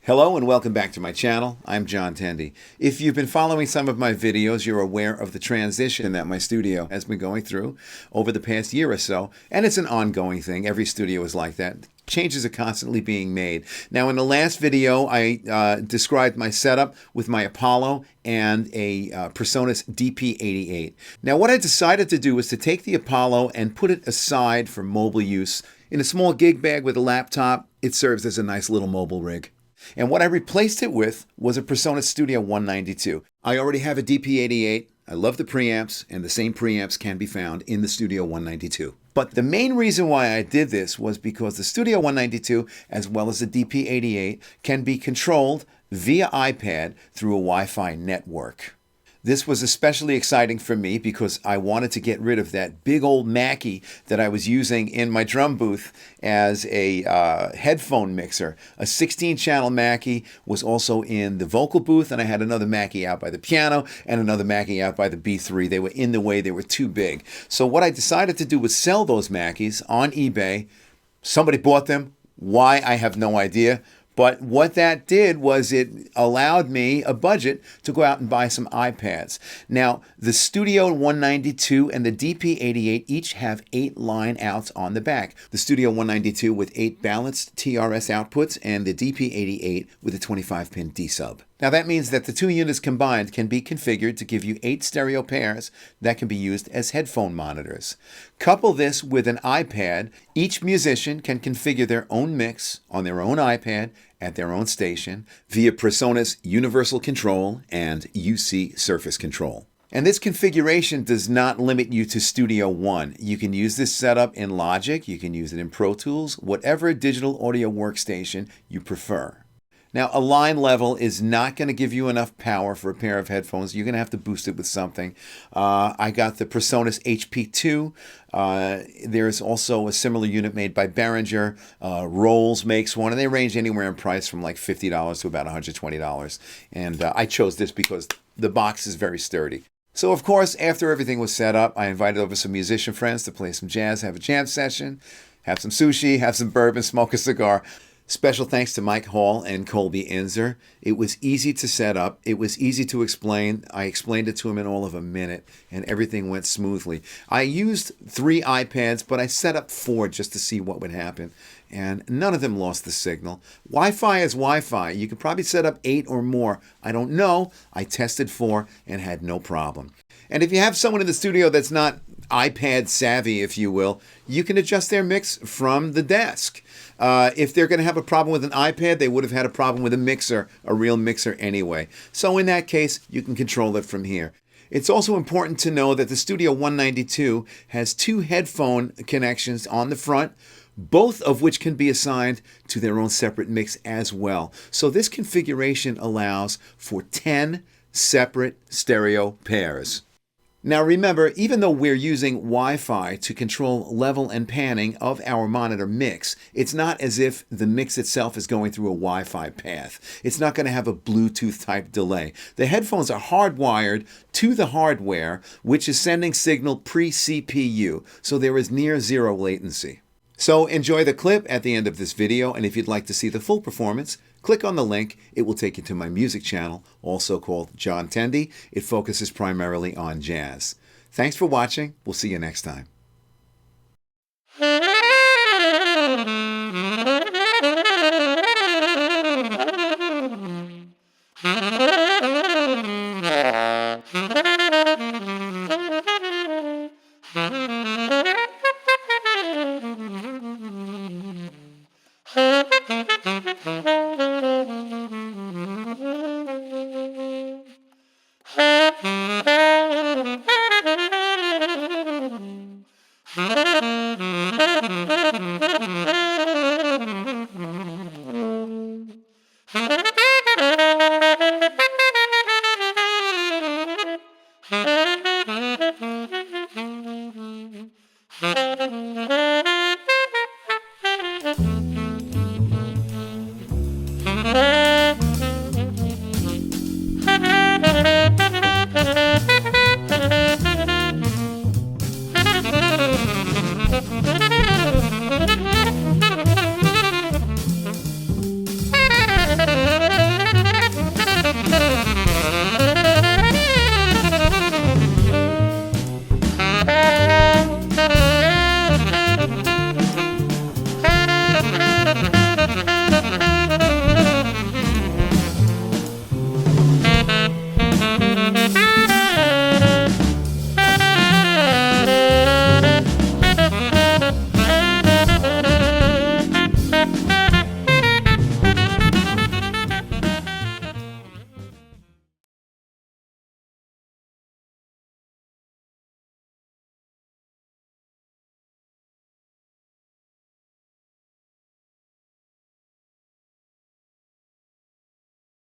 Hello and welcome back to my channel. I'm John Tendy. If you've been following some of my videos, you're aware of the transition that my studio has been going through over the past year or so, and it's an ongoing thing. Every studio is like that. Changes are constantly being made. Now, in the last video, I described my setup with my Apollo and a Presonus DP88. Now, what I decided to do was to take the Apollo and put it aside for mobile use. In a small gig bag with a laptop, it serves as a nice little mobile rig. And what I replaced it with was a Presonus Studio 192. I already have a DP88. I love the preamps, and the same preamps can be found in the Studio 192. But the main reason why I did this was because the Studio 192, as well as the DP88, can be controlled via iPad through a Wi-Fi network. This was especially exciting for me because I wanted to get rid of that big old Mackie that I was using in my drum booth as a headphone mixer. A 16-channel Mackie was also in the vocal booth, and I had another Mackie out by the piano and another Mackie out by the B3. They were in the way. They were too big. So what I decided to do was sell those Mackies on eBay. Somebody bought them. Why? I have no idea. But what that did was it allowed me a budget to go out and buy some iPads. Now, the Studio 192 and the DP88 each have 8 line outs on the back. The Studio 192 with 8 balanced TRS outputs and the DP88 with a 25-pin D-sub. Now that means that the two units combined can be configured to give you 8 stereo pairs that can be used as headphone monitors. Couple this with an iPad. Each musician can configure their own mix on their own iPad at their own station via Presonus Universal Control and UC Surface Control. And this configuration does not limit you to Studio One. You can use this setup in Logic, you can use it in Pro Tools, whatever digital audio workstation you prefer. Now, a line level is not going to give you enough power for a pair of headphones. You're going to have to boost it with something. I got the Presonus HP2. There's also a similar unit made by Behringer. Rolls makes one, and they range anywhere in price from like $50 to about $120. And I chose this because the box is very sturdy. So, of course, after everything was set up, I invited over some musician friends to play some jazz, have a jam session, have some sushi, have some bourbon, smoke a cigar. Special thanks to Mike Hall and Colby Inzer. It was easy to set up. It was easy to explain. I explained it to him in all of a minute, and everything went smoothly. I used 3 iPads, but I set up 4 just to see what would happen, and none of them lost the signal. Wi-Fi is Wi-Fi. You could probably set up 8 or more. I don't know. I tested 4 and had no problem. And if you have someone in the studio that's not iPad savvy, if you will, you can adjust their mix from the desk. If they're going to have a problem with an iPad, they would have had a problem with a mixer, a real mixer anyway. So in that case, you can control it from here. It's also important to know that the Studio 192 has 2 headphone connections on the front, both of which can be assigned to their own separate mix as well. So this configuration allows for 10 separate stereo pairs. Now remember, even though we're using Wi-Fi to control level and panning of our monitor mix, it's not as if the mix itself is going through a Wi-Fi path. It's not going to have a Bluetooth type delay. The headphones are hardwired to the hardware, which is sending signal pre-CPU, so there is near zero latency. So enjoy the clip at the end of this video, and if you'd like to see the full performance, click on the link. It will take you to my music channel, also called John Tendy. It focuses primarily on jazz. Thanks for watching. We'll see you next time.